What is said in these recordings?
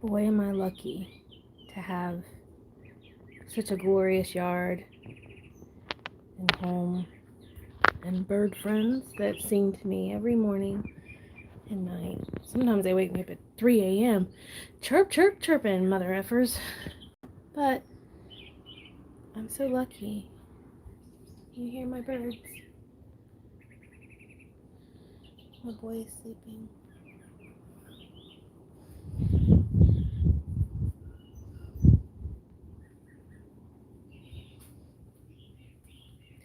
Boy, am I lucky to have such a glorious yard and home and bird friends that sing to me every morning and night. Sometimes they wake me up at 3 a.m. Chirp, chirp, chirping, mother effers. But I'm so lucky. You hear my birds? My boy is sleeping.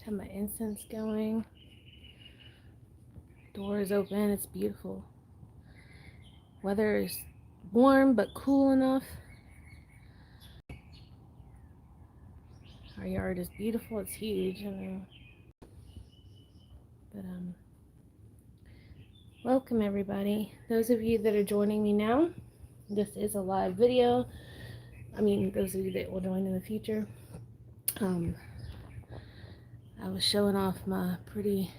Have my incense going. Door is open. It's beautiful. Weather is warm but cool enough. Our yard is beautiful. It's huge. But welcome everybody. Those of you that are joining me now, this is a live video. I mean, those of you that will join in the future. I was showing off my pretty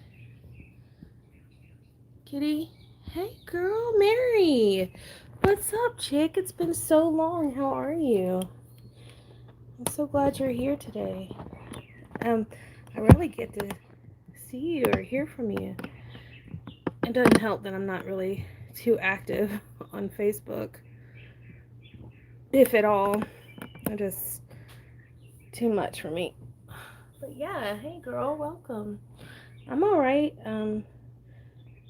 kitty. Hey girl, Mary. What's up, chick? It's been so long. How are you? I'm so glad you're here today. I rarely get to see you or hear from you. It doesn't help that I'm not really too active on Facebook, if at all. Just too much for me. But yeah, hey girl, welcome. I'm all right. I'm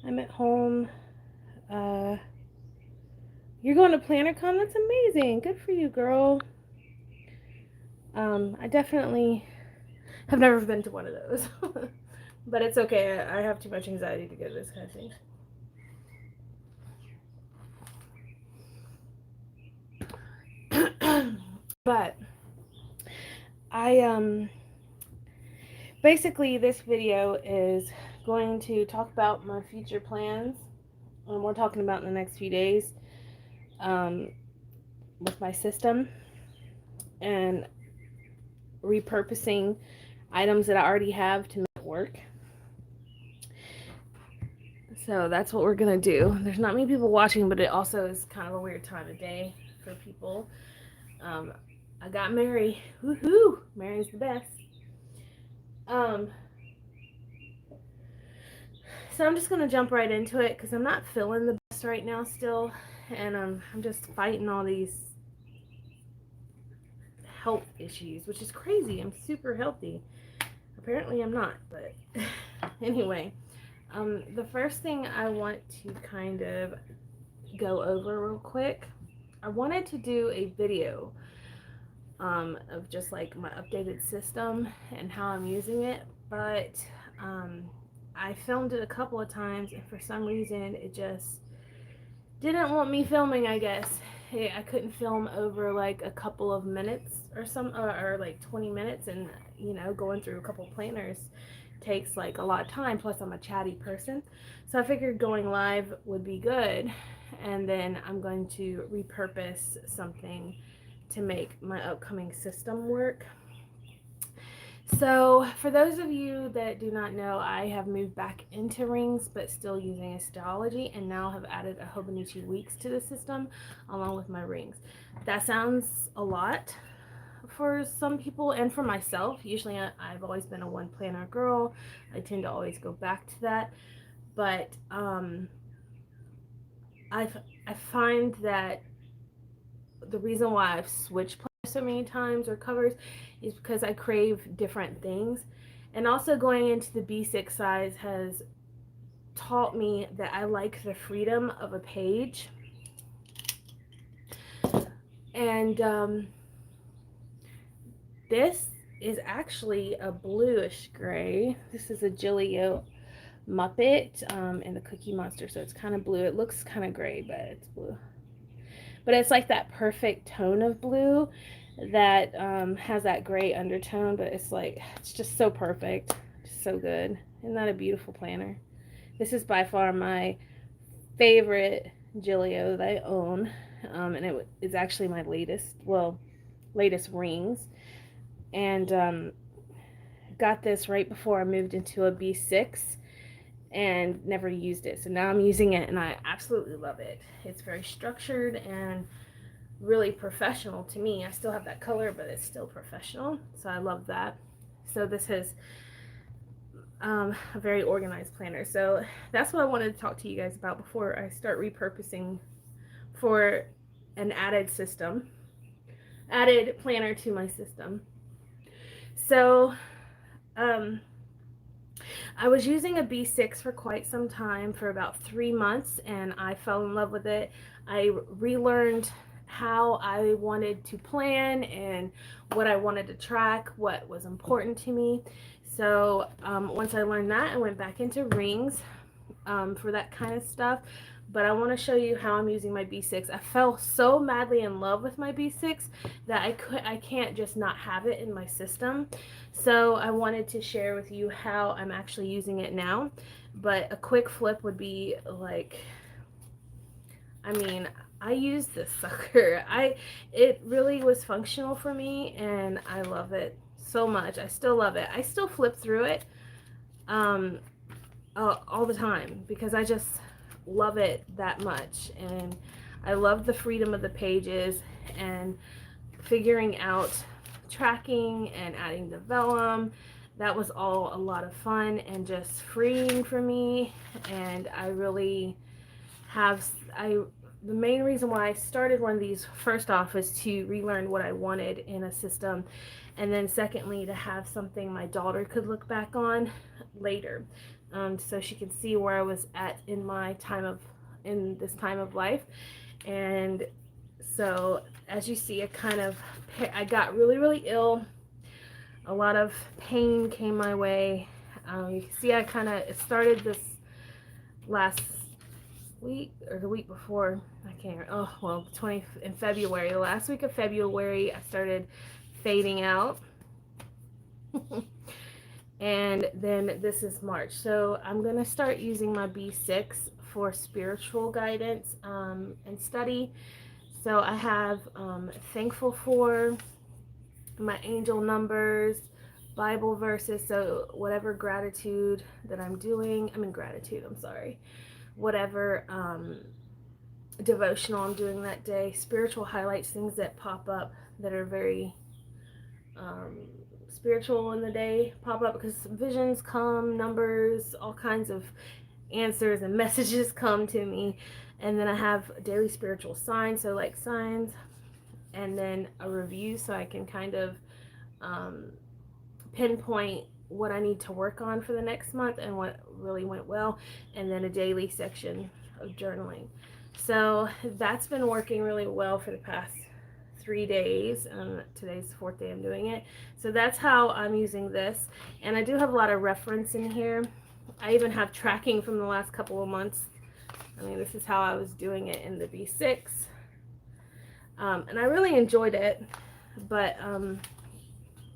at home. You're going to PlannerCon? That's amazing. Good for you, girl. I definitely have never been to one of those. But it's okay. I have too much anxiety to go to this kind of thing. But basically this video is going to talk about my future plans. We're talking about in the next few days with my system and repurposing items that I already have to make it work. So that's what we're gonna do. There's not many people watching, but it also is kind of a weird time of day for people. I got Mary. Woohoo! Mary's the best. So I'm just gonna jump right into it because I'm not feeling the best right now still, and I'm just fighting all these health issues, which is crazy. I'm super healthy. Apparently I'm not, but anyway. The first thing I want to kind of go over real quick, I wanted to do a video of just like my updated system and how I'm using it, but I filmed it a couple of times and for some reason it just didn't want me filming, I guess. I couldn't film over like a couple of minutes or like 20 minutes, and you know, going through a couple planners takes like a lot of time, plus I'm a chatty person, so I figured going live would be good. And then I'm going to repurpose something to make my upcoming system work. So for those of you that do not know, I have moved back into rings but still using astrology, and now have added a Hobonichi weeks to the system along with my rings. That sounds a lot for some people and for myself. Usually I've always been a one planner girl. I tend to always go back to that, but I find that the reason why I've switched planners so many times or covers is because I crave different things, and also going into the B6 size has taught me that I like the freedom of a page. And this is actually a bluish gray. This is a Gillio Muppet and the Cookie Monster, so it's kind of blue. It looks kind of gray, but it's blue. But it's like that perfect tone of blue that has that gray undertone, but it's just so perfect, just so good. Isn't that a beautiful planner? This is by far my favorite Gillio that I own, and it is actually my latest rings. And got this right before I moved into a B6 and never used it. So now I'm using it and I absolutely love it. It's very structured and really professional to me. I still have that color, but it's still professional, so I love that. So this is a very organized planner. So that's what I wanted to talk to you guys about before I start repurposing for an added planner to my system. So I was using a B6 for quite some time, for about 3 months, and I fell in love with it. I relearned how I wanted to plan and what I wanted to track, what was important to me. So once I learned that, I went back into rings for that kind of stuff. But I want to show you how I'm using my B6. I fell so madly in love with my B6 that I can't just not have it in my system. So I wanted to share with you how I'm actually using it now. But a quick flip would be like, I mean, I use this sucker. It really was functional for me, and I love it so much. I still love it. I still flip through it all the time because I just love it that much, and I love the freedom of the pages and figuring out tracking and adding the vellum. That was all a lot of fun and just freeing for me, and I really have the main reason why I started one of these, first off, is to relearn what I wanted in a system, and then secondly, to have something my daughter could look back on later, so she can see where I was at in this time of life. And so as you see, I got really ill. A lot of pain came my way. You can see it started this last week or the week before. I can't remember. Oh well, in February, the last week of February, I started fading out. And then this is March. So I'm going to start using my B6 for spiritual guidance and study. So I have thankful for, my angel numbers, Bible verses, so whatever gratitude that I'm doing, whatever devotional I'm doing that day, spiritual highlights, things that pop up that are very spiritual in the day pop up, because visions come, numbers, all kinds of answers and messages come to me. And then I have daily spiritual signs, so like signs, and then a review so I can kind of pinpoint what I need to work on for the next month and what really went well, and then a daily section of journaling. So that's been working really well for the past 3 days, and today's the 4th day I'm doing it. So that's how I'm using this, and I do have a lot of reference in here. I even have tracking from the last couple of months. I mean, this is how I was doing it in the B6, and I really enjoyed it, but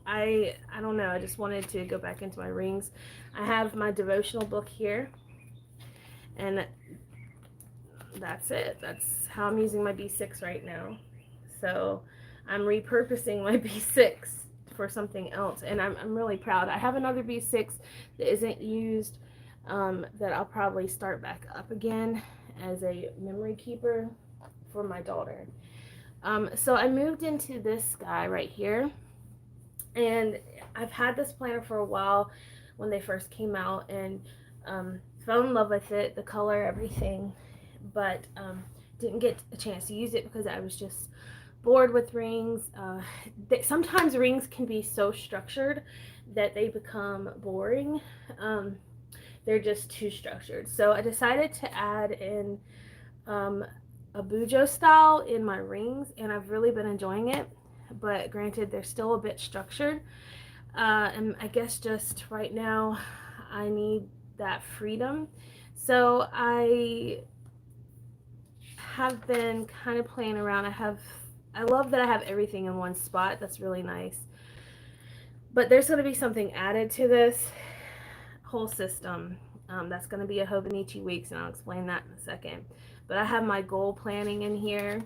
I don't know, I just wanted to go back into my rings. I have my devotional book here, and that's it. That's how I'm using my B6 right now. So I'm repurposing my B6 for something else, and I'm really proud. I have another B6 that isn't used, that I'll probably start back up again as a memory keeper for my daughter. So I moved into this guy right here, and I've had this planner for a while when they first came out, and fell in love with it, the color, everything, but didn't get a chance to use it because I was just bored with rings. Sometimes rings can be so structured that they become boring. They're just too structured. So I decided to add in a bujo style in my rings, and I've really been enjoying it. But granted, they're still a bit structured. And I guess just right now I need that freedom. So I have been kind of playing around. I love that I have everything in one spot. That's really nice. But there's going to be something added to this whole system. That's going to be a Hobonichi weeks, and I'll explain that in a second. But I have my goal planning in here.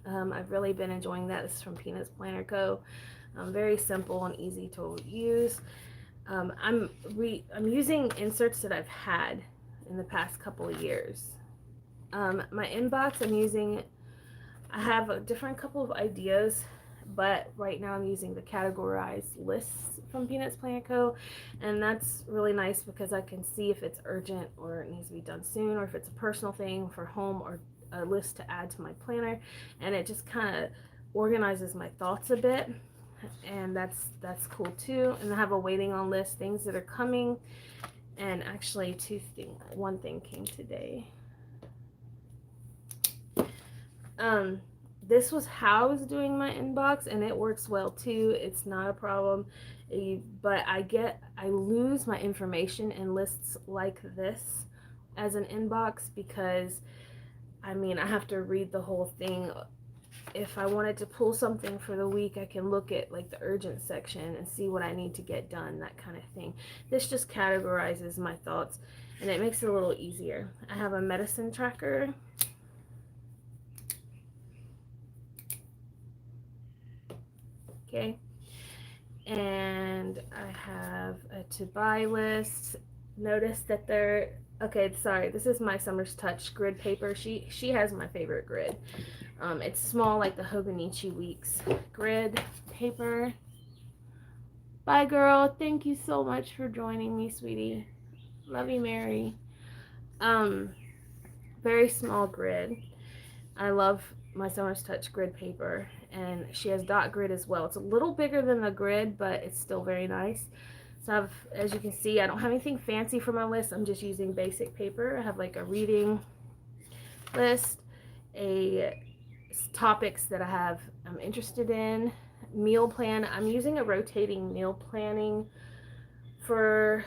I've really been enjoying that. This is from Peanuts Planner Co. Very simple and easy to use. I'm using inserts that I've had in the past couple of years. My inbox, I have a different couple of ideas, but right now I'm using the categorized lists from Peanuts Plan Co. And that's really nice because I can see if it's urgent or it needs to be done soon, or if it's a personal thing for home or a list to add to my planner. And it just kind of organizes my thoughts a bit. And that's cool too. And I have a waiting on list, things that are coming. And actually one thing came today. This was how I was doing my inbox, and it works well too. It's not a problem, but I lose my information in lists like this as an inbox because I have to read the whole thing. If I wanted to pull something for the week, I can look at like the urgent section and see what I need to get done, that kind of thing. This just categorizes my thoughts and it makes it a little easier. I have a medicine tracker. Okay. And I have a to buy list. Notice that okay, sorry, this is my Summer's Touch grid paper. She has my favorite grid. It's small like the Hobonichi Weeks grid paper. Bye, girl. Thank you so much for joining me, sweetie. Love you, Mary. Very small grid. I love my Summer's Touch grid paper, and she has dot grid as well. It's a little bigger than the grid, but it's still very nice. So as you can see, I don't have anything fancy for my list. I'm just using basic paper. I have like a reading list, topics that I'm interested in, meal plan. I'm using a rotating meal planning for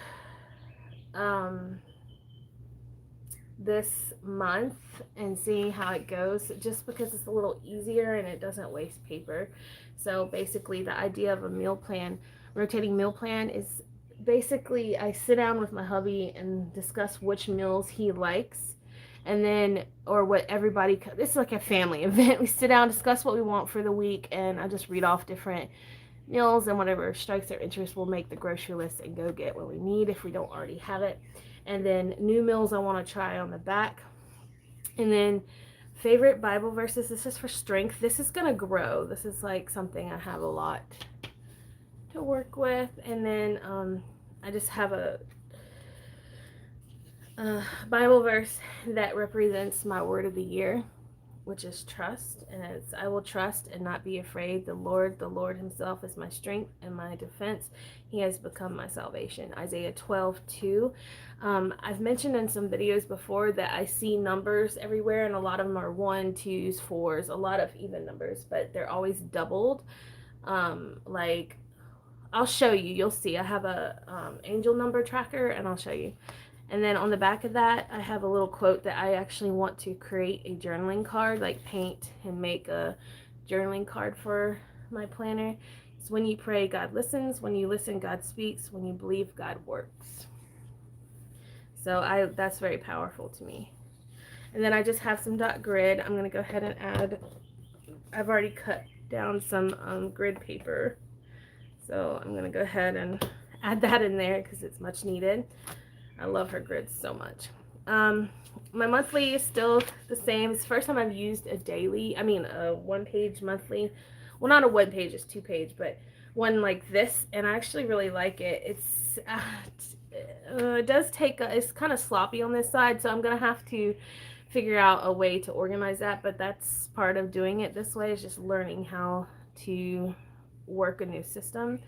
this month and seeing how it goes, just because it's a little easier and it doesn't waste paper. So basically the idea of a meal plan, rotating meal plan, is basically I sit down with my hubby and discuss which meals he likes, and then, or what everybody, it's like a family event. We sit down, discuss what we want for the week, and I just read off different meals, and whatever strikes their interest, we'll make the grocery list and go get what we need if we don't already have it. And then new meals I want to try on the back. And then favorite Bible verses. This is for strength. This is going to grow. This is like something I have a lot to work with. And then I just have a Bible verse that represents my word of the year, which is trust. And it's, I will trust and not be afraid. The Lord himself is my strength and my defense. He has become my salvation. Isaiah 12:2. I've mentioned in some videos before that I see numbers everywhere, and a lot of them are 1, 2s, 4s, a lot of even numbers, but they're always doubled. Like, I'll show you. You'll see. I have a angel number tracker, and I'll show you. And then on the back of that, I have a little quote that I actually want to create a journaling card, like paint and make a journaling card for my planner. It's when you pray, God listens. When you listen, God speaks. When you believe, God works. So that's very powerful to me. And then I just have some dot grid. I'm going to go ahead and add, I've already cut down some grid paper. So I'm going to go ahead and add that in there because it's much needed. I love her grids so much. My monthly is still the same. It's the first time I've used a one-page monthly. Well, not a one-page, it's 2-page, but one like this, and I actually really like it. It does take, it's kind of sloppy on this side, so I'm going to have to figure out a way to organize that, but that's part of doing it this way, is just learning how to work a new system.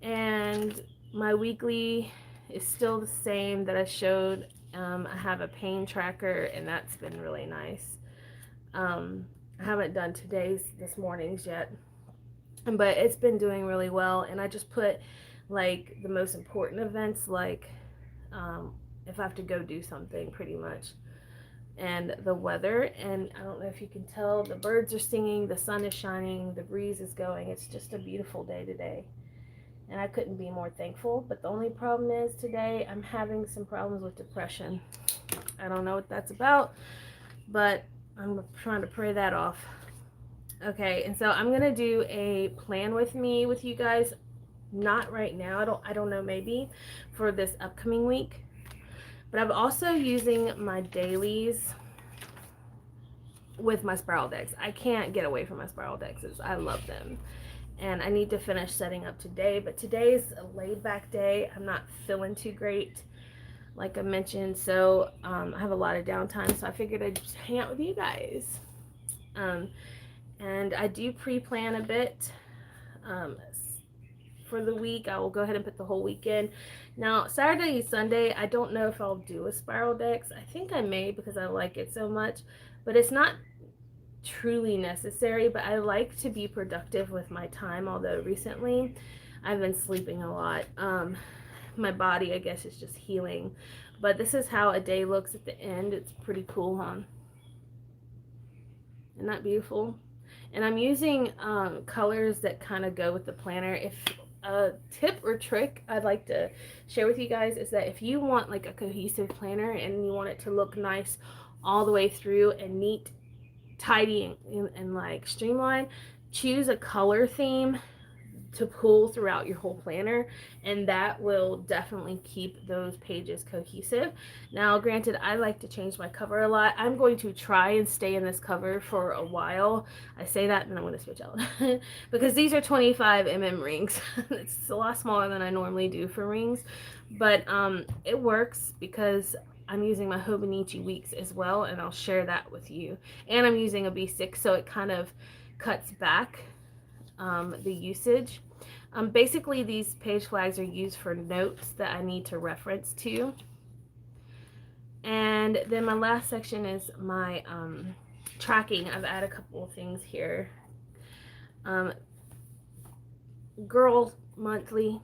And my weekly is still the same that I showed. I have a pain tracker, and that's been really nice. I haven't done this morning's yet, but it's been doing really well. And I just put like the most important events, like if I have to go do something, pretty much, and the weather. And I don't know if you can tell, the birds are singing, the sun is shining, the breeze is going. It's just a beautiful day today. And I couldn't be more thankful. But the only problem is today I'm having some problems with depression. I don't know what that's about, but I'm trying to pray that off. Okay, and so I'm going to do a plan with you guys. Not right now. I don't know, maybe for this upcoming week. But I'm also using my dailies. with my spiral decks. I can't get away from my spiral decks. I love them. And I need to finish setting up today, but today's a laid back day. I'm not feeling too great, like I mentioned, so I have a lot of downtime, so I figured I'd just hang out with you guys. And I do pre-plan a bit for the week. I will go ahead and put the whole week in. Now, Saturday and Sunday, I don't know if I'll do a spiral decks. I think I may because I like it so much, but it's not truly necessary. But I like to be productive with my time, although recently I've been sleeping a lot. My body, I guess, is just healing. But this is how a day looks at the end. It's pretty cool, huh? Isn't that beautiful? And I'm using colors that kind of go with the planner. If a tip or trick I'd like to share with you guys is that if you want like a cohesive planner and you want it to look nice all the way through and neat, tidy, and like streamlined, choose a color theme to pull throughout your whole planner, and that will definitely keep those pages cohesive. Now, granted, I like to change my cover a lot. I'm going to try and stay in this cover for a while. I say that and I'm going to switch out because these are 25 rings. It's a lot smaller than I normally do for rings, but it works because I'm using my Hobonichi weeks as well, and I'll share that with you. And I'm using a B6, so it kind of cuts back the usage. Basically, these page flags are used for notes that I need to reference to. And then my last section is my tracking. I've added a couple of things here. Girl monthly.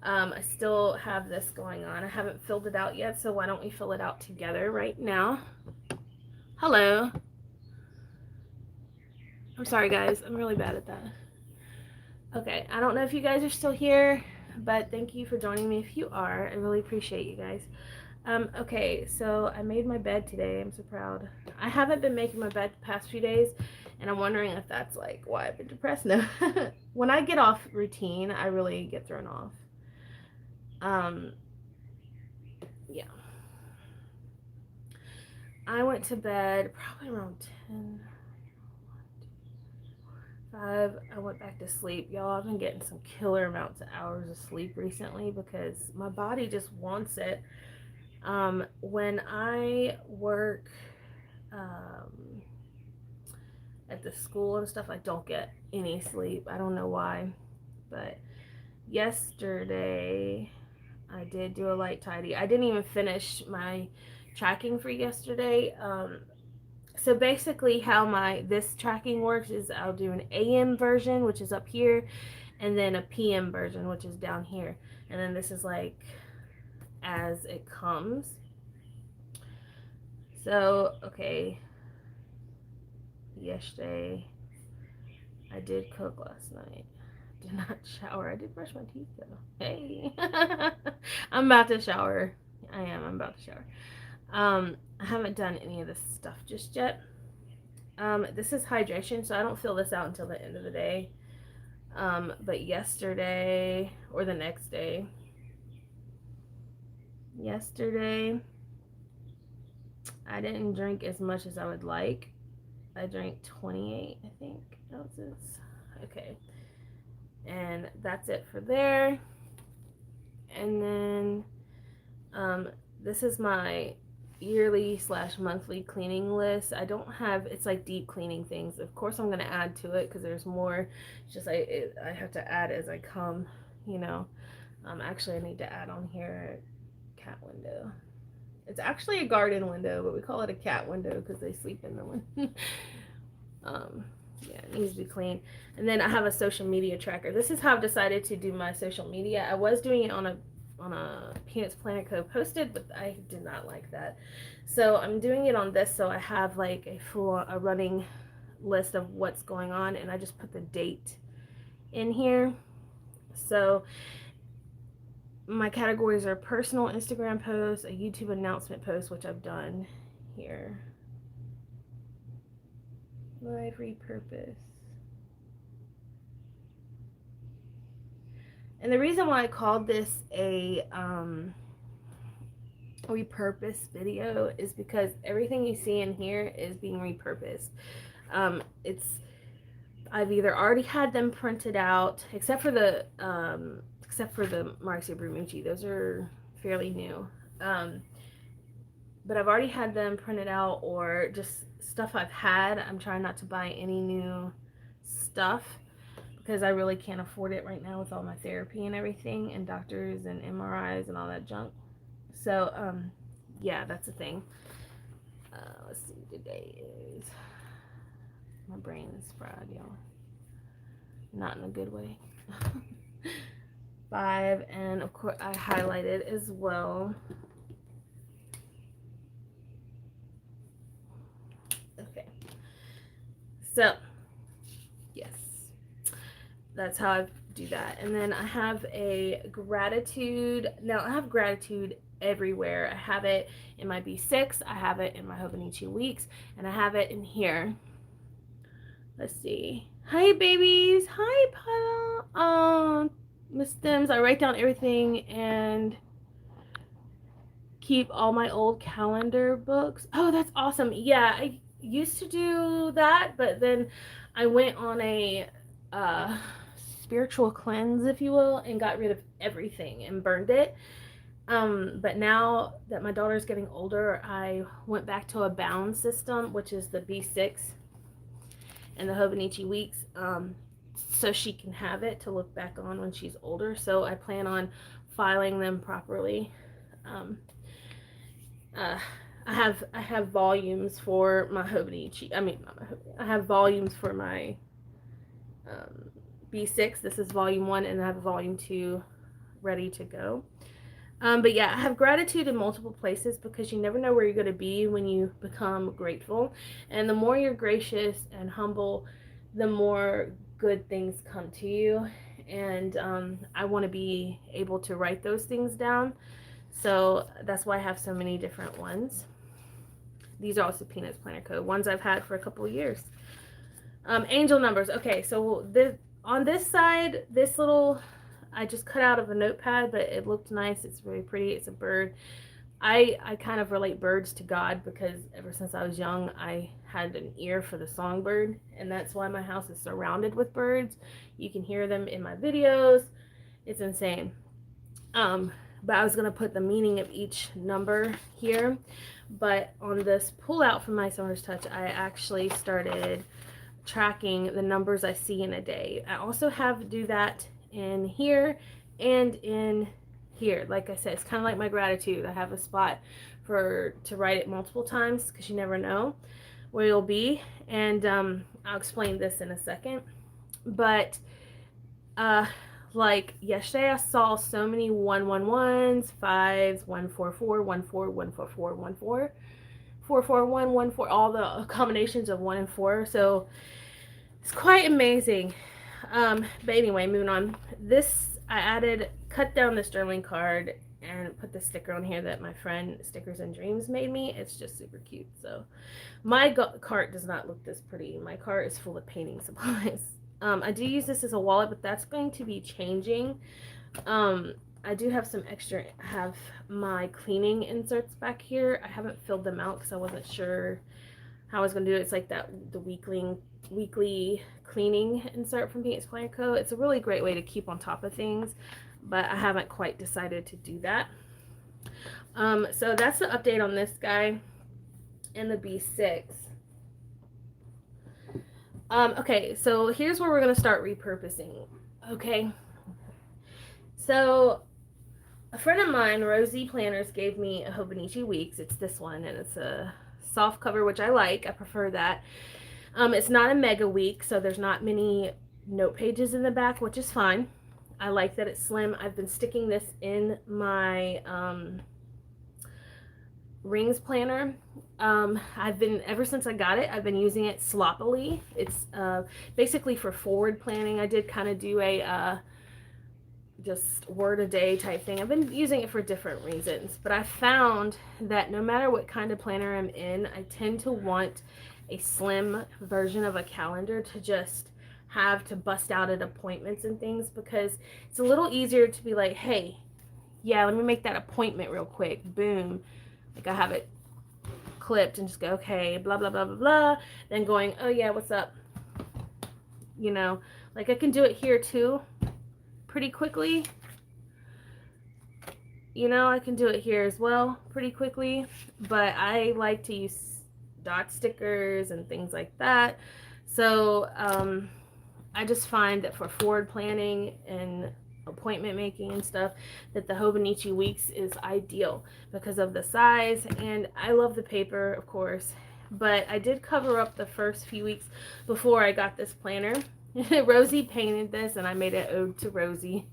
I still have this going on. I haven't filled it out yet, so why don't we fill it out together right now? Hello. I'm sorry, guys. I'm really bad at that. Okay, I don't know if you guys are still here, but thank you for joining me if you are. I really appreciate you guys. Okay, so I made my bed today. I'm so proud. I haven't been making my bed the past few days, and I'm wondering if that's like why I've been depressed. No. When I get off routine, I really get thrown off. Yeah. I went to bed probably around 10. I went back to sleep. Y'all, I've been getting some killer amounts of hours of sleep recently because my body just wants it. When I work at the school and stuff, I don't get any sleep. I don't know why, but yesterday I did do a light tidy. I didn't even finish my tracking for yesterday. So basically how this tracking works is I'll do an AM version, which is up here, and then a PM version, which is down here. And then this is like as it comes. So, okay, yesterday I did cook last night. Did not shower. I did brush my teeth though. Hey. I'm about to shower. I'm about to shower. I haven't done any of this stuff just yet. This is hydration, so I don't fill this out until the end of the day. But yesterday, or the next day, I didn't drink as much as I would like. I drank 28, I think, ounces. Okay. And that's it for there. And then, this is my yearly / monthly cleaning list. I don't have, it's like deep cleaning things. Of course I'm going to add to it because there's more. It's just I have to add as I come, you know. Actually I need to add on here cat window. It's actually a garden window, but we call it a cat window because they sleep in the window. Yeah, it needs to be clean. And then I have a social media tracker. This is how I've decided to do my social media. I was doing it on a Peanuts Planet Co. posted, but I did not like that. So I'm doing it on this, so I have like a running list of what's going on, and I just put the date in here. So my categories are personal Instagram posts, a YouTube announcement post, which I've done here. Live repurpose. And the reason why I called this a repurpose video is because everything you see in here is being repurposed. It's I've either already had them printed out, except for the Marcy Bermucci. Those are fairly new. But I've already had them printed out, or just stuff I've had. I'm trying not to buy any new stuff because I really can't afford it right now with all my therapy and everything, and doctors and MRIs and all that junk. So, yeah, that's the thing. Let's see, today is, my brain is fried, y'all. Not in a good way. 5, and of course I highlighted as well. Okay. So, yes. That's how I do that. And then I have a gratitude. Now, I have gratitude everywhere. I have it in my B6, I have it in my Hobonichi weeks, and I have it in here. Let's see. Hi, babies. Hi, Paula. Miss Stems, I write down everything and keep all my old calendar books. Oh, that's awesome. Yeah, I used to do that, but then I went on a spiritual cleanse, if you will, and got rid of everything and burned it. But now that my daughter's getting older, I went back to a bound system, which is the B6 and the Hobonichi weeks, so she can have it to look back on when she's older. So I plan on filing them properly. I have volumes for my Hobonichi. I mean, I have volumes for my B6. This is volume 1, and I have volume 2 ready to go. But yeah, I have gratitude in multiple places because you never know where you're going to be when you become grateful. And the more you're gracious and humble, the more good things come to you. And I want to be able to write those things down. So that's why I have so many different ones. These are also Peanuts Planner Code, ones I've had for a couple of years. Angel numbers. Okay, so on this side, this little, I just cut out of a notepad, but it looked nice. It's really pretty. It's a bird. I kind of relate birds to God because ever since I was young, I had an ear for the songbird, and that's why my house is surrounded with birds. You can hear them in my videos. It's insane. But I was going to put the meaning of each number here. But on this pull out from my Summer's Touch, I actually started tracking the numbers I see in a day. I also have do that in here and in here. Like I said, it's kind of like my gratitude. I have a spot to write it multiple times because you never know where you'll be. And I'll explain this in a second. But like yesterday, I saw so many 111s, 5s, 144, 14, 144, 14, 441, 14, all the combinations of 1 and 4. So it's quite amazing. But anyway, moving on. This, I cut down this journaling card and put the sticker on here that my friend Stickers and Dreams made me. It's just super cute. So my cart does not look this pretty. My cart is full of painting supplies. I do use this as a wallet, but that's going to be changing. I do have some extra, have my cleaning inserts back here. I haven't filled them out because I wasn't sure how I was going to do it. It's like the weekly cleaning insert from Peanuts Planner Co. It's a really great way to keep on top of things, but I haven't quite decided to do that. So that's the update on this guy and the B6. Okay, so here's where we're going to start repurposing. Okay, so a friend of mine, Rosie Planners, gave me a Hobonichi Weeks. It's this one, and it's a soft cover, which I like. I prefer that. It's not a mega week, so there's not many note pages in the back, which is fine. I like that it's slim. I've been sticking this in my rings planner. Ever since I got it, I've been using it sloppily. It's basically for forward planning. I did kind of do a just word a day type thing. I've been using it for different reasons, but I found that no matter what kind of planner I'm in, I tend to want a slim version of a calendar to just have to bust out at appointments and things, because it's a little easier to be like, hey, yeah, let me make that appointment real quick. Boom. Like I have it clipped and just go, okay, blah, blah, blah, blah, blah. Then going, oh yeah, what's up? You know, like I can do it here too pretty quickly. You know, I can do it here as well pretty quickly, but I like to use dot stickers and things like that. So I just find that for forward planning and appointment making and stuff, that the Hobonichi Weeks is ideal because of the size, and I love the paper, of course, but I did cover up the first few weeks before I got this planner. Rosie painted this, and I made an ode to Rosie.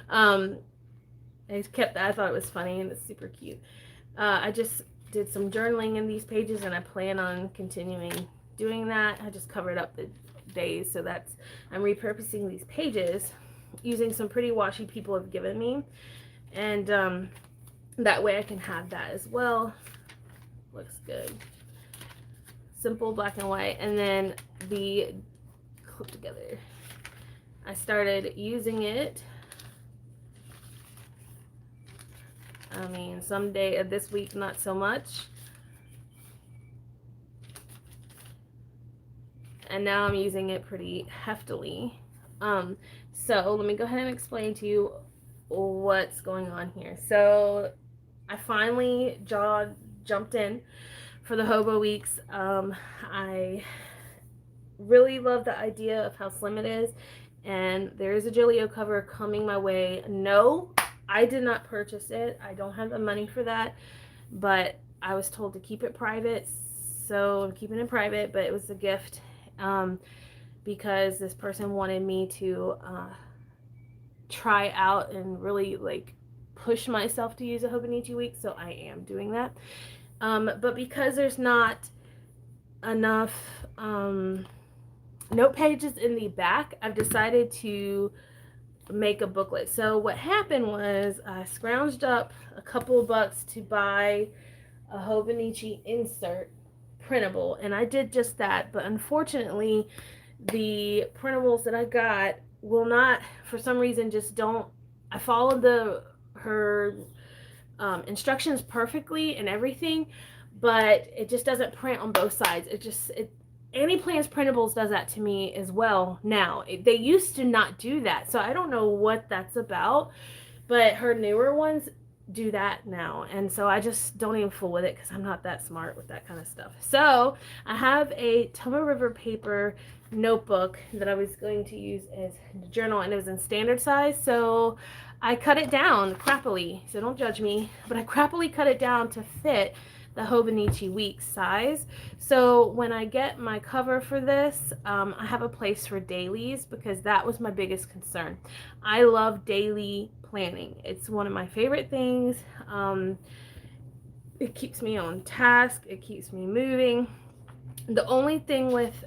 um, I thought it was funny, and it's super cute. I just did some journaling in these pages, and I plan on continuing doing that. I just covered up the days, so that's, I'm repurposing these pages using some pretty washi people have given me, and that way I can have that as well. Looks good. Simple black and white, and then the clip together. I started using it. I mean, someday this week, not so much. And now I'm using it pretty heftily. So let me go ahead and explain to you what's going on here. So I finally jumped in for the Hobo Weeks. I really love the idea of how slim it is, and there is a Gillio cover coming my way. No, I did not purchase it. I don't have the money for that, but I was told to keep it private, so I'm keeping it private, but it was a gift because this person wanted me to try out and really like push myself to use a Hobonichi Week, so I am doing that. But because there's not enough note pages in the back, I've decided to make a booklet. So what happened was I scrounged up a couple of bucks to buy a Hobonichi insert printable, and I did just that, but unfortunately the printables that I got will not, for some reason, just don't, I followed her instructions perfectly and everything, but it just doesn't print on both sides. Annie Plans Printables does that to me as well now. They used to not do that, so I don't know what that's about, but her newer ones do that now, and so I just don't even fool with it because I'm not that smart with that kind of stuff. So I have a Tomoe River paper notebook that I was going to use as a journal, and it was in standard size, so I cut it down crappily, so don't judge me, but I crappily cut it down to fit the Hobonichi Week size. So when I get my cover for this, I have a place for dailies because that was my biggest concern. I love daily planning. It's one of my favorite things. It keeps me on task. It keeps me moving. The only thing with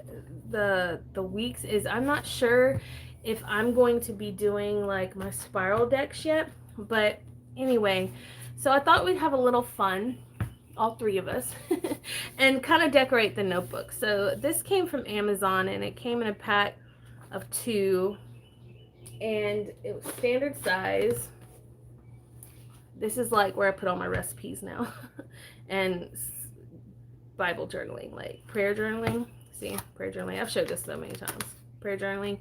the weeks is I'm not sure if I'm going to be doing like my spiral decks yet, but anyway, so I thought we'd have a little fun, all three of us, and kind of decorate the notebook. So this came from Amazon, and it came in a pack of 2, and it was standard size. This is like where I put all my recipes now and Bible journaling, like prayer journaling. See, prayer journaling, I've showed this so many times, prayer journaling.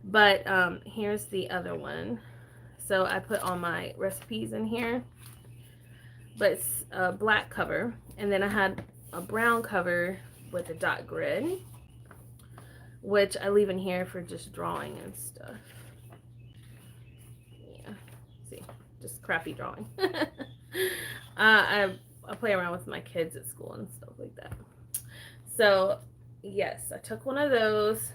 But here's the other one. So I put all my recipes in here, but it's a black cover, and then I had a brown cover with a dot grid, which I leave in here for just drawing and stuff. Yeah, see, just crappy drawing. I play around with my kids at school and stuff like that. So yes, I took one of those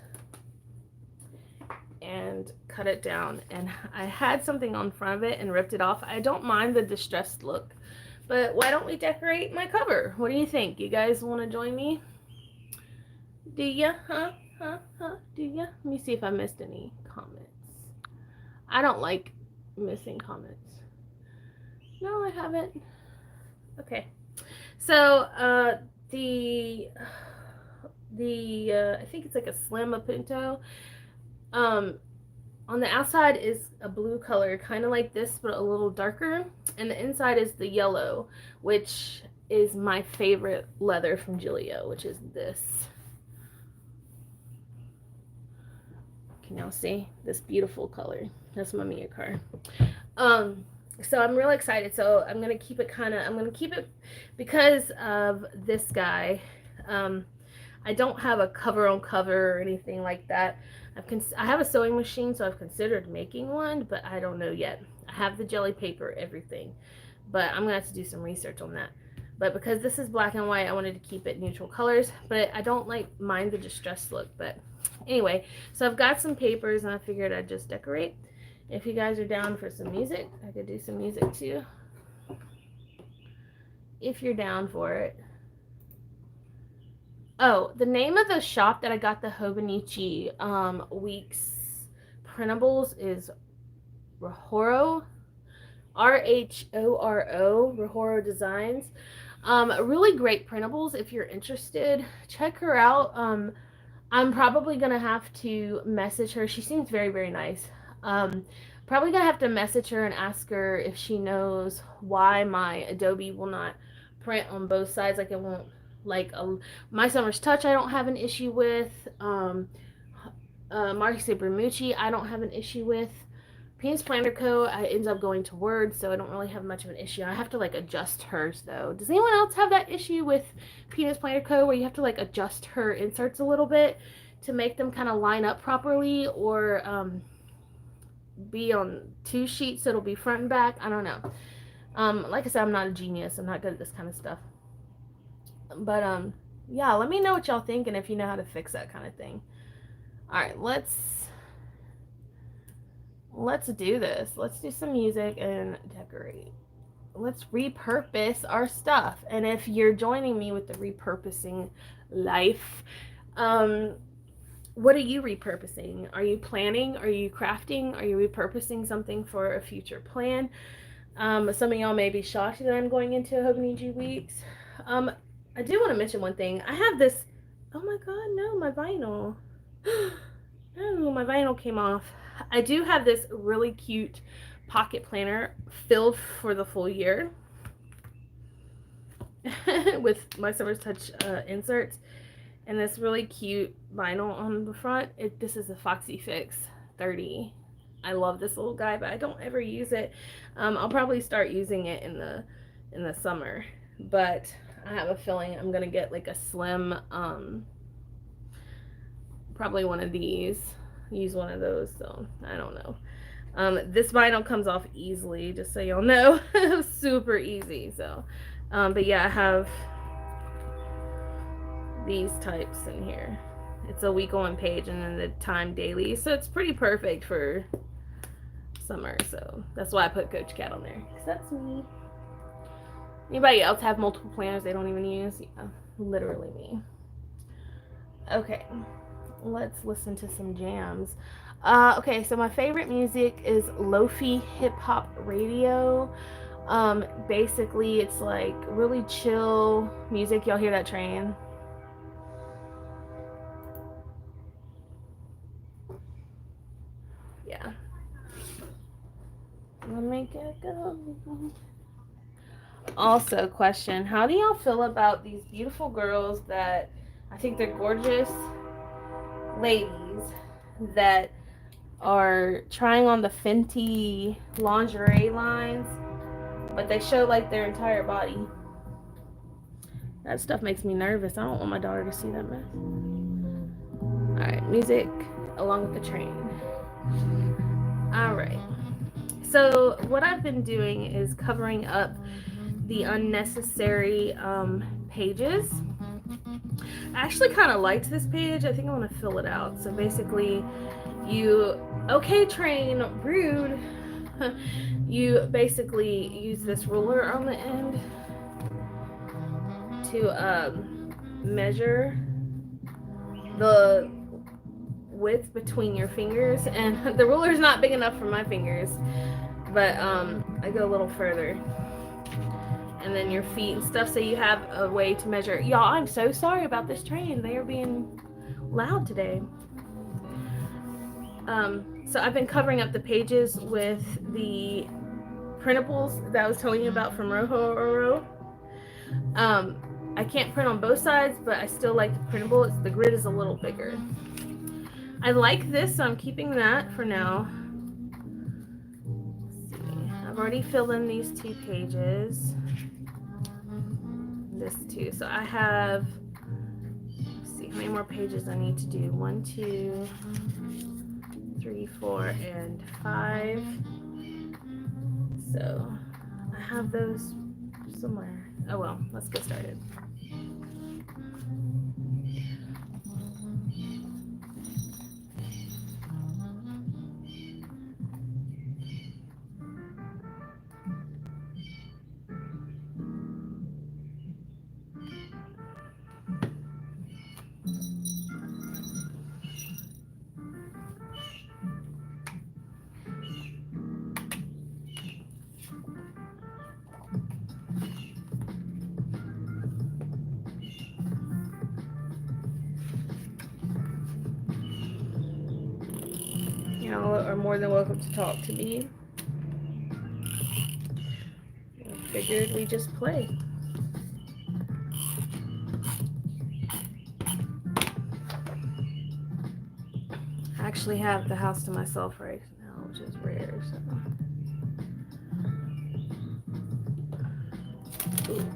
and cut it down, and I had something on front of it and ripped it off. I don't mind the distressed look, but why don't we decorate my cover? What do you think? You guys want to join me? Do ya? Huh? Do ya? Let me see if I missed any comments. I don't like missing comments. No, I haven't. Okay. So, I think it's like a Slim Appunto. On the outside is a blue color, kind of like this, but a little darker. And the inside is the yellow, which is my favorite leather from Gillio, which is this. Can y'all see this beautiful color? That's my Mia car. So I'm really excited. So I'm gonna keep it because of this guy. I don't have a cover on cover or anything like that. I have a sewing machine, so I've considered making one, but I don't know yet. I have the jelly paper, everything, but I'm gonna have to do some research on that. But because this is black and white, I wanted to keep it neutral colors, but I don't mind the distressed look. But anyway, so I've got some papers and I figured I'd just decorate. If you guys are down for some music, I could do some music too. If you're down for it. Oh, the name of the shop that I got the Hobonichi Weeks printables is Rhoro, R-H-O-R-O, Rhoro Designs. Really great printables. If you're interested, check her out. I'm probably gonna have to message her. She seems very, very nice. Probably gonna have to message her and ask her if she knows why my Adobe will not print on both sides. Like it won't, like My Summer's Touch I don't have an issue with. Marquise Bermucci I don't have an issue with. Penis Planner Co. ends up going to Word, so I don't really have much of an issue. I have to like adjust hers though. Does anyone else have that issue with Penis Planner Co. where you have to like adjust her inserts a little bit to make them kind of line up properly, or be on two sheets so it'll be front and back? I don't know. Like I said, I'm not a genius. I'm not good at this kind of stuff. But yeah, let me know what y'all think and if you know how to fix that kind of thing. All right, let's do this. Let's do some music and decorate. Let's repurpose our stuff. And if you're joining me with the repurposing life, what are you repurposing? Are you planning? Are you crafting? Are you repurposing something for a future plan? Some of y'all may be shocked that I'm going into Hobonichi Weeks. I do want to mention one thing. I have this, oh my god, no, my vinyl. No, my vinyl came off. I do have this really cute pocket planner filled for the full year with My Summer's Touch inserts, and this really cute vinyl on the front. This is a Foxy Fix 30. I love this little guy, but I don't ever use it. I'll probably start using it in the summer, but I have a feeling I'm gonna get like a slim, probably one of these, use one of those, so I don't know. This vinyl comes off easily, just so y'all know. Super easy. So but yeah, I have these types in here. It's a week on page and then the time daily, so it's pretty perfect for summer. So that's why I put Coach Cat on there, because that's me. Anybody else have multiple planners they don't even use? Yeah, literally me. Okay, let's listen to some jams. Okay, so my favorite music is lo-fi hip-hop radio. Basically it's like really chill music. Y'all hear that train? Yeah. Let me get go. Also, question, how do y'all feel about these beautiful girls that I think they're gorgeous ladies that are trying on the Fenty lingerie lines, but they show like their entire body? That stuff makes me nervous. I don't want my daughter to see that mess. Alright, music along with the train. Alright, so what I've been doing is covering up the unnecessary pages. I actually kind of liked this page. I think I want to fill it out. So basically, okay, train, rude. You basically use this ruler on the end to measure the width between your fingers, and the ruler's not big enough for my fingers, but I go a little further. And then your feet and stuff, so you have a way to measure. Y'all, I'm so sorry about this train. They are being loud today. So I've been covering up the pages with the printables that I was telling you about from Roho. I can't print on both sides, but I still like the printable. The grid is a little bigger. I like this, so I'm keeping that for now. Let's see. I've already filled in these 2 pages. This too. So I have, let's see how many more pages I need to do. 1, 2, 3, 4, and 5. So I have those somewhere. Oh well, let's get started. Y'all are more than welcome to talk to me. I figured we just play. I actually have the house to myself right now, which is rare. So. Ooh.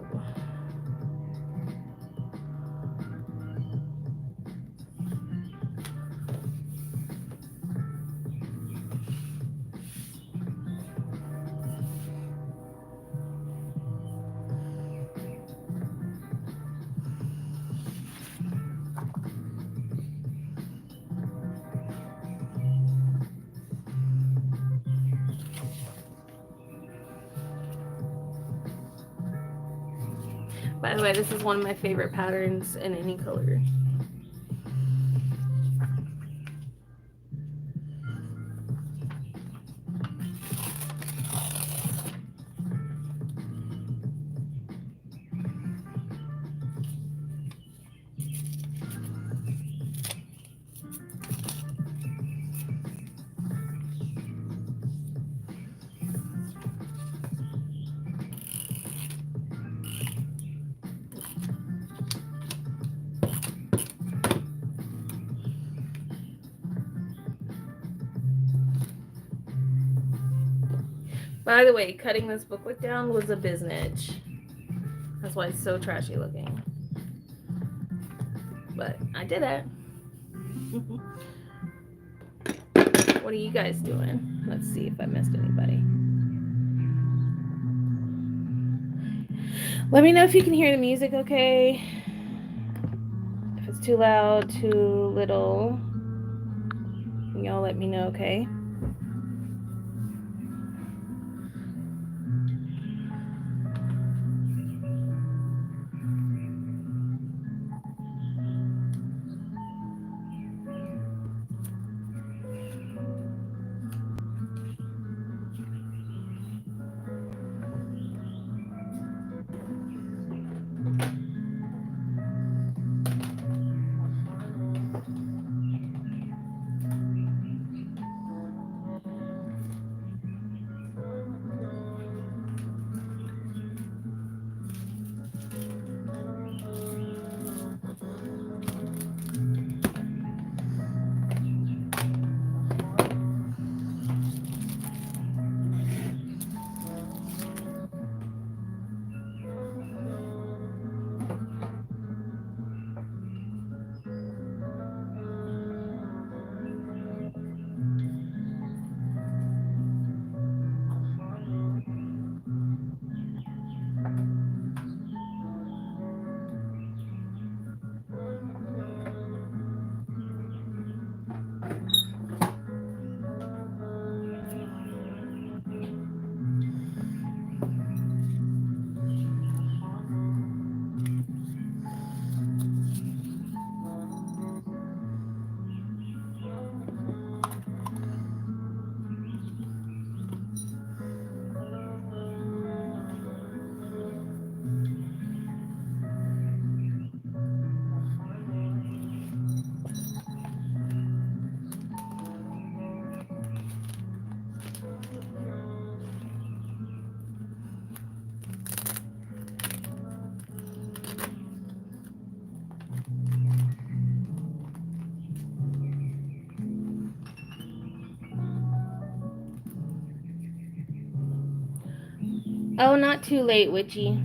By the way, this is one of my favorite patterns in any color. By the way, cutting this booklet down was a business. That's why it's so trashy looking. But I did it. What are you guys doing? Let's see if I missed anybody. Let me know if you can hear the music okay. If it's too loud, too little. Y'all let me know, okay? Oh, not too late, Witchy.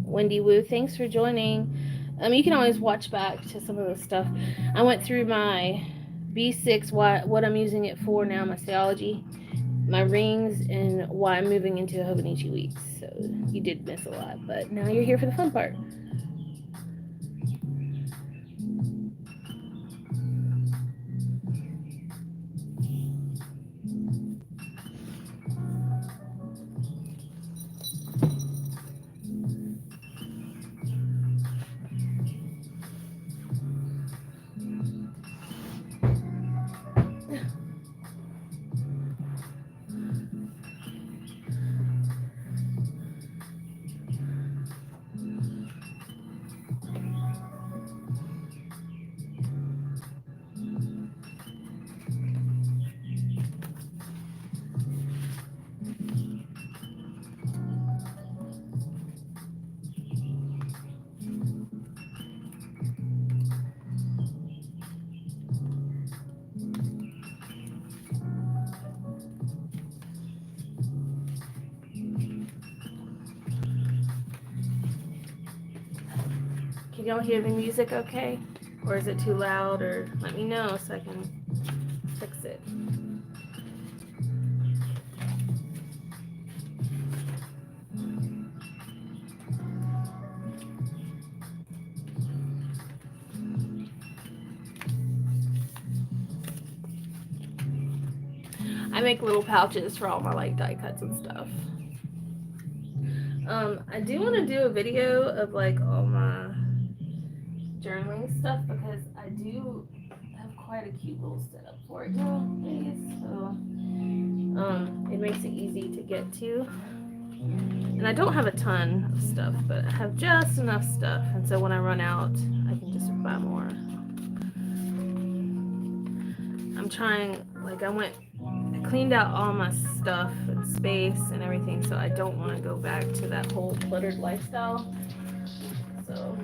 Wendy Woo, thanks for joining. You can always watch back to some of the stuff. I went through my B6, what I'm using it for now, my theology, my rings, and why I'm moving into Hobonichi weeks. So you did miss a lot, but now you're here for the fun part. Can y'all hear the music okay? Or is it too loud? Or let me know so I can fix it. I make little pouches for all my like die cuts and stuff. I do want to do a video of like all my journaling stuff because I do have quite a cute little setup for it nowadays. So it makes it easy to get to. And I don't have a ton of stuff, but I have just enough stuff. And so when I run out, I can just buy more. I'm trying, like I cleaned out all my stuff and space and everything, so I don't want to go back to that whole cluttered lifestyle. So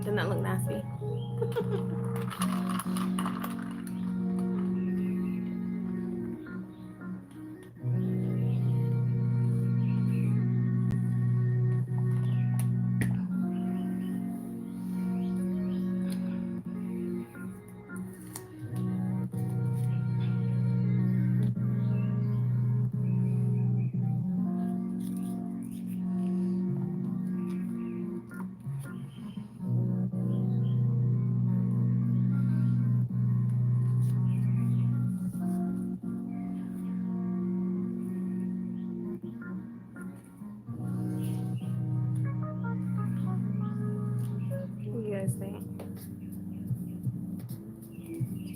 doesn't that look nasty?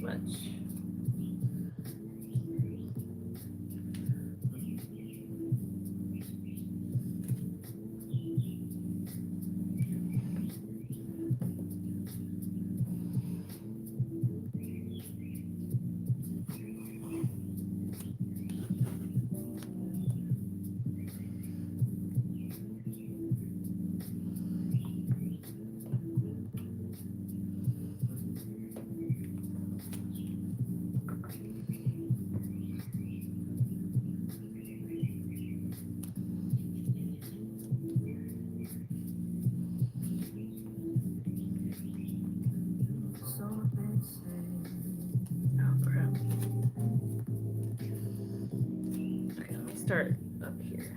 much. Start up here.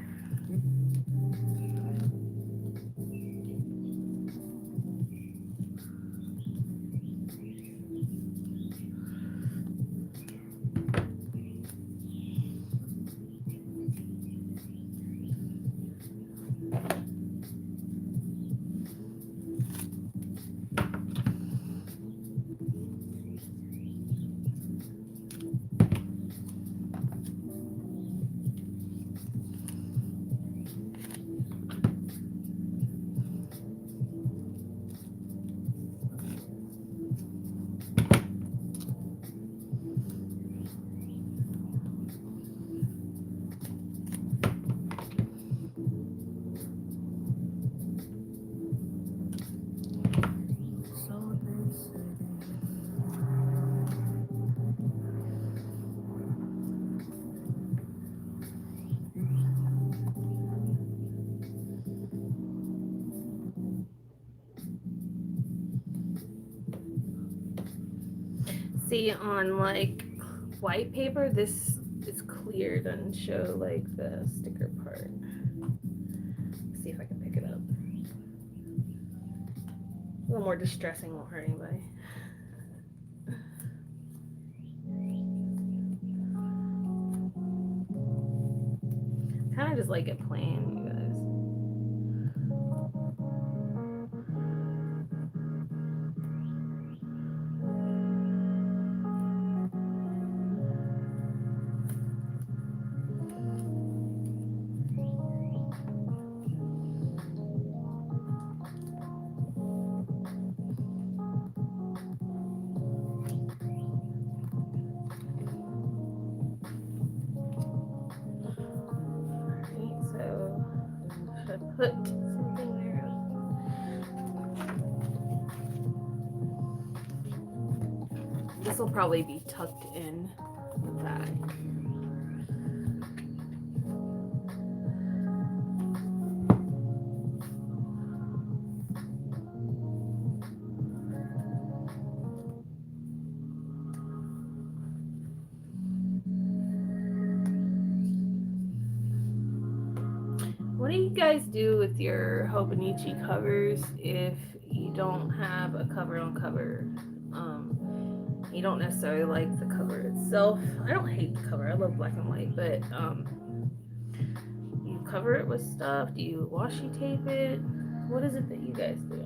See, on like white paper, this is clear, doesn't show like the sticker part. Let's see if I can pick it up. A little more distressing, won't hurt anybody. Kind of just like it plain, you guys. Put something there. This will probably be tucked in the bag. What do you guys do with your Hobonichi covers if you don't have a cover on cover? You don't necessarily like the cover itself. I don't hate the cover. I love black and white, but you cover it with stuff. Do you washi tape it? What is it that you guys do?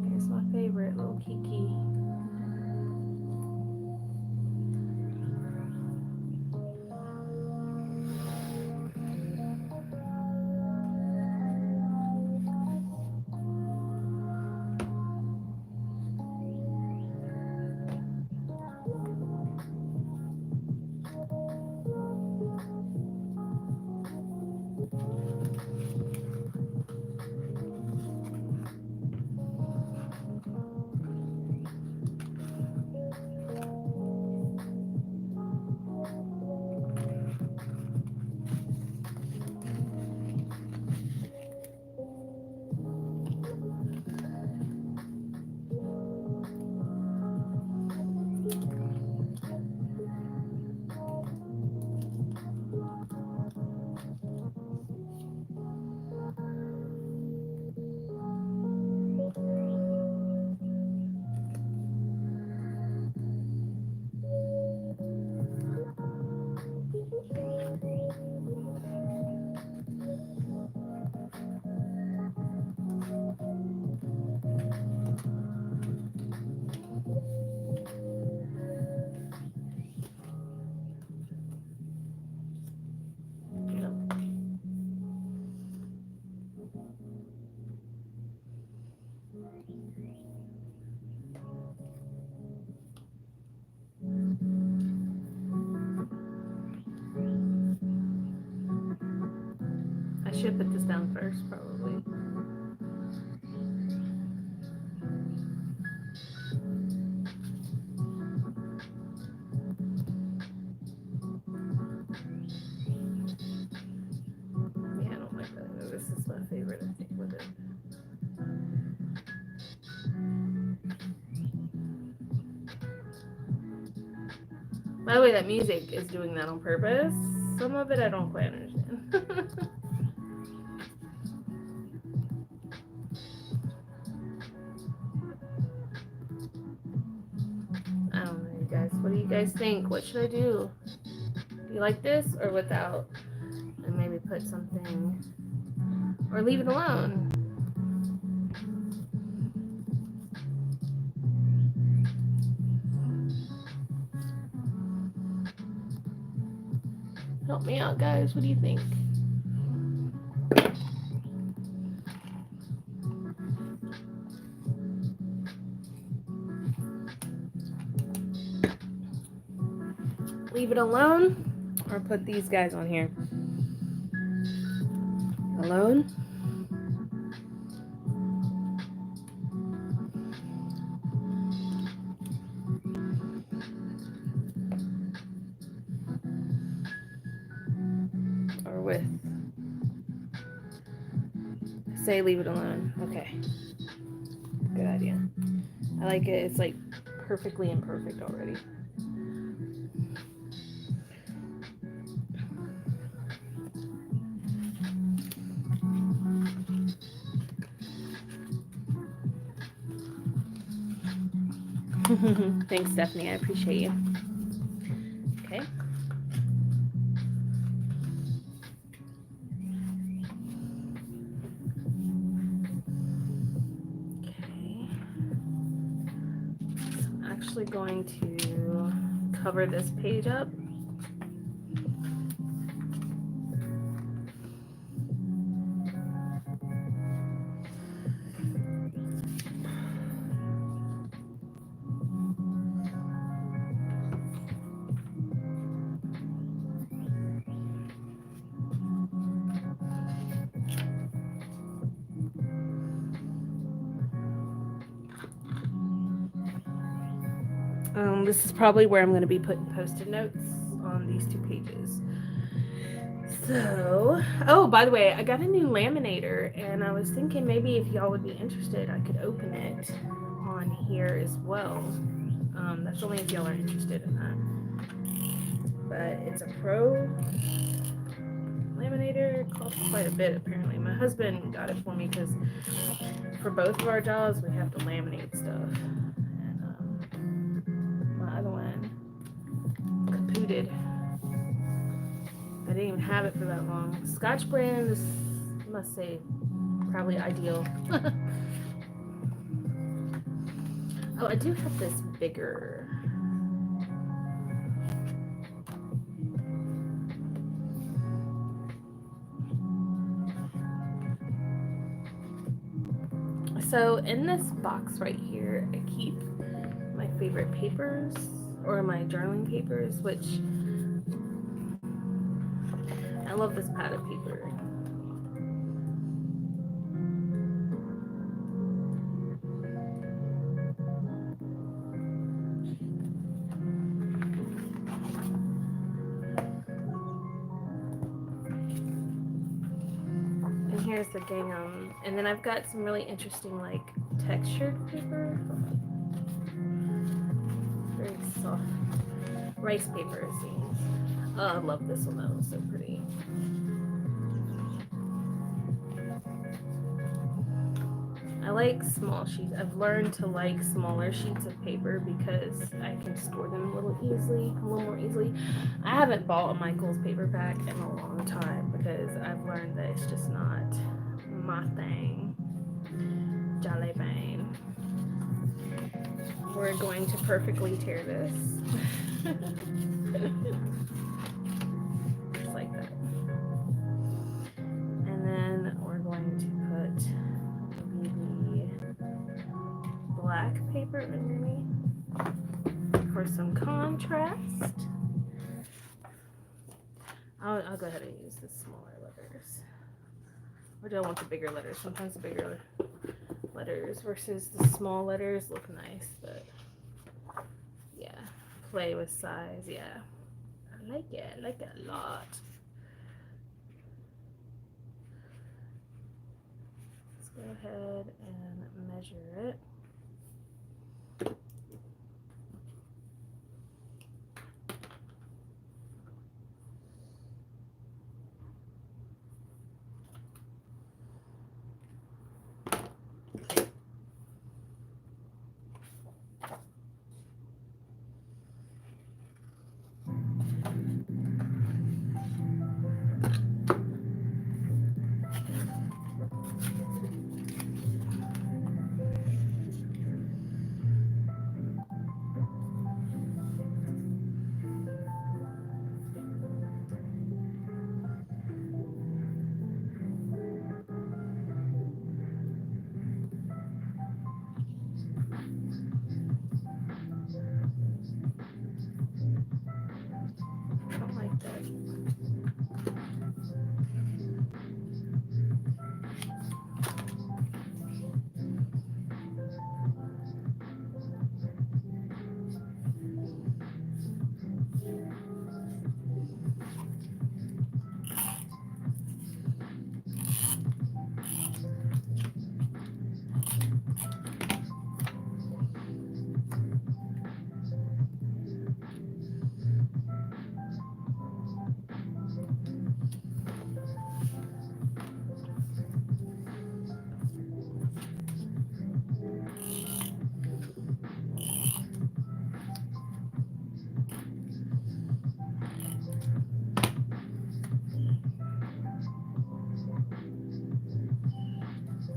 Here's my favorite little Kiki. I should put this down first, probably. Yeah, I don't like that. This is my favorite, I think, with it. By the way, that music is doing that on purpose. Some of it I don't quite understand. I don't know, you guys. What do you guys think? What should I do? Do you like this or without? And maybe put something, or leave it alone. Help me out, guys. What do you think? Leave it alone or put these guys on here? Alone? Or with? Say leave it alone. Okay. Good idea. I like it. It's like perfectly imperfect already. Thanks, Stephanie. I appreciate you. Okay. Okay. So I'm actually going to cover this page up. This is probably where I'm going to be putting post-it notes on these 2 pages. So, oh, by the way, I got a new laminator, and I was thinking maybe if y'all would be interested, I could open it on here as well. That's only if y'all are interested in that. But it's a pro laminator. It costs quite a bit, apparently. My husband got it for me because for both of our jobs, we have to laminate stuff. Other one kapooted. I didn't even have it for that long. Scotch brand is, I must say, probably ideal. Oh, I do have this bigger. So in this box right here, I keep my favorite papers, or my journaling papers, which I love this pad of paper. And here's the gingham. And then I've got some really interesting, like, textured paper. Very soft rice paper, it seems. Oh, I love this one though, it's so pretty. I like small sheets. I've learned to like smaller sheets of paper because I can store them a little more easily. I haven't bought a Michael's paper pack in a long time because I've learned that it's just not my thing. Jolly bang. We're going to perfectly tear this. Just like that. And then we're going to put maybe the black paper underneath for some contrast. I'll go ahead and use the smaller letters. Or do I want the bigger letters? Sometimes the bigger letters versus the small letters look nice, but yeah, play with size. Yeah, I like it. I like it a lot. Let's go ahead and measure it. I don't like that.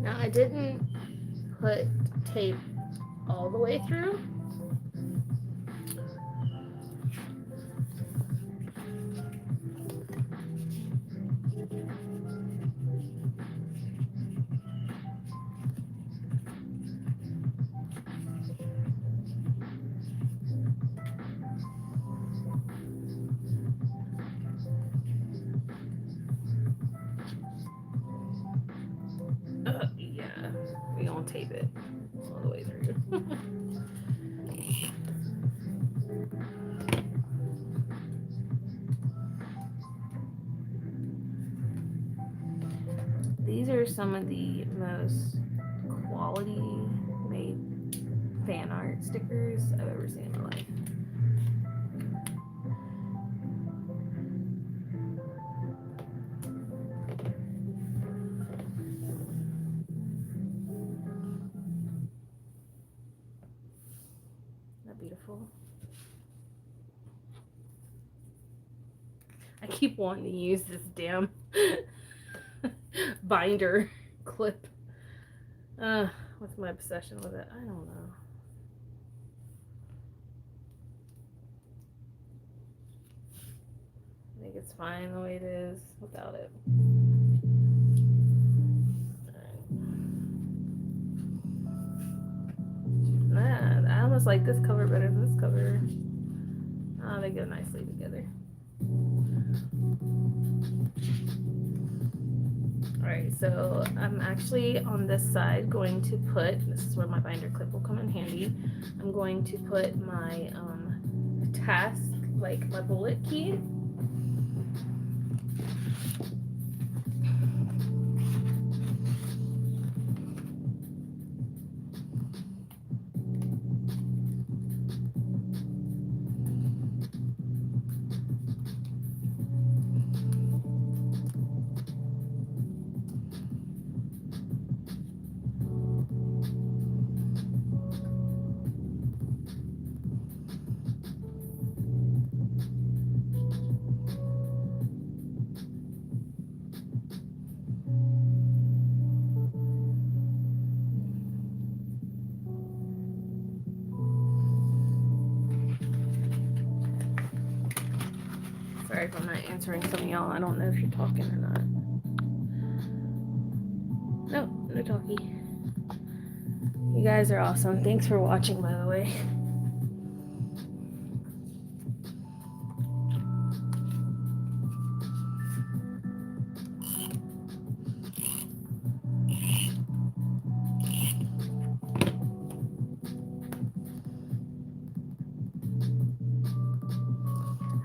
Now I didn't put tape all the way through. Yeah, we gonna tape it all the way through. These are some of the most quality made fan art stickers I've ever seen in my life. Isn't that beautiful? I keep wanting to use this damn binder clip. What's my obsession with it? I don't know. I think it's fine the way it is without it. Nah, I almost like this cover better than this cover. Oh, they go nicely together. Alright, so I'm actually on this side going to put, this is where my binder clip will come in handy, I'm going to put my task, like my bullet key. Sorry if I'm not answering some of y'all. I don't know if you're talking or not. Nope, no talkie. You guys are awesome. Thanks for watching, by the way.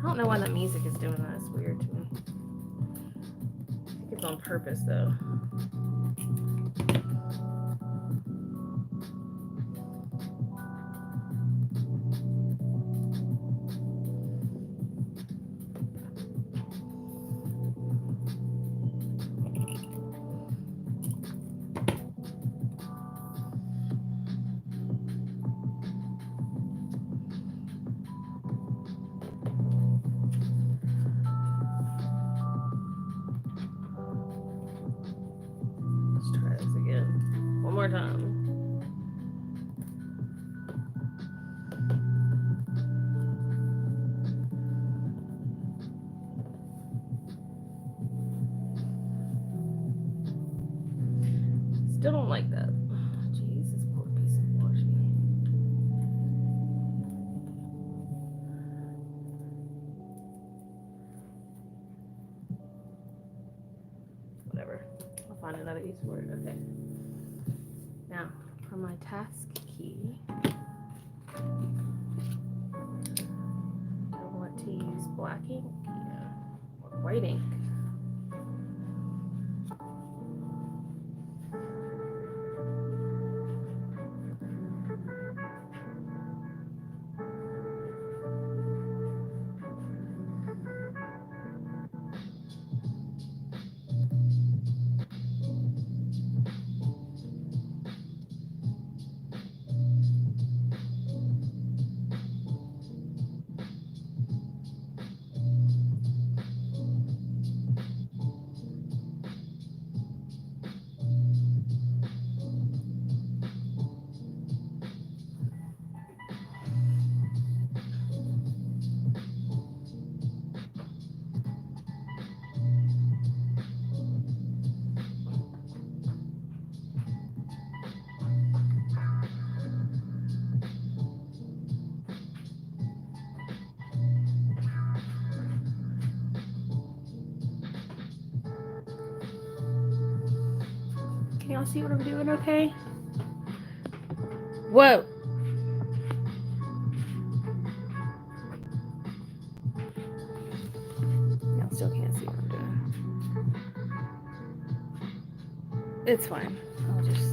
don't know why that music is doing that. It's weird to me. I think it's on purpose though. Let's try this again. One more time. Still don't like that. Jeez, this poor piece of washi. Whatever. I'll find another use for it. Okay. Now, for my task key, I want to use black ink, or white ink. Can y'all see what I'm doing okay? Whoa! Y'all still can't see what I'm doing. It's fine. I'll just...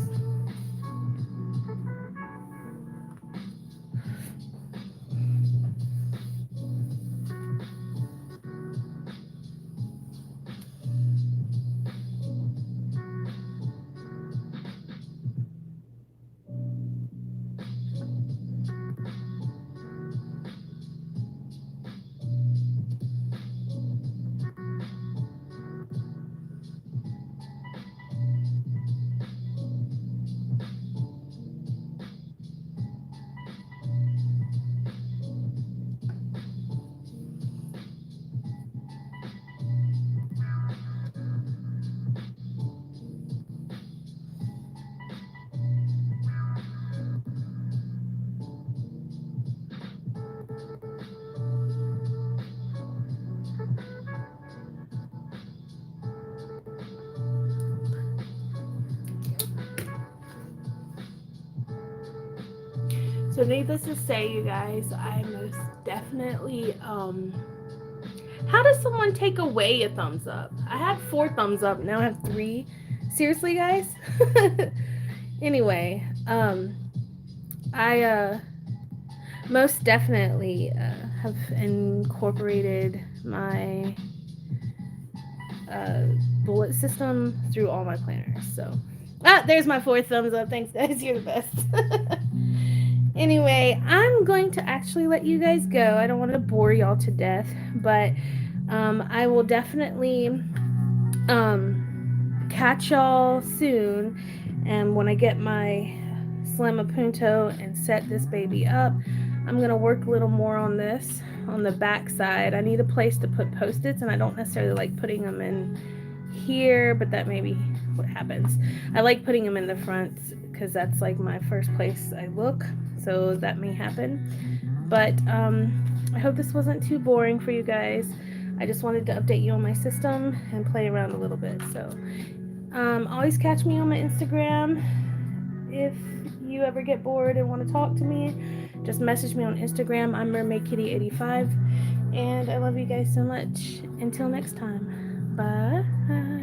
So needless to say, you guys, I most definitely, how does someone take away a thumbs up? I had 4 thumbs up, now I have 3. Seriously, guys? Anyway, I, most definitely, have incorporated my, bullet system through all my planners, so. There's my 4th thumbs up. Thanks, guys. You're the best. Anyway, I'm going to actually let you guys go. I don't want to bore y'all to death, but I will definitely catch y'all soon. And when I get my Slamapunto and set this baby up, I'm going to work a little more on this on the back side. I need a place to put Post-its, and I don't necessarily like putting them in here, but that may be what happens. I like putting them in the front because that's like my first place I look, so that may happen. But I hope this wasn't too boring for you guys. I just wanted to update you on my system and play around a little bit. So always catch me on my Instagram. If you ever get bored and want to talk to me, just message me on Instagram. I'm mermaidkitty85. And I love you guys so much. Until next time. Bye.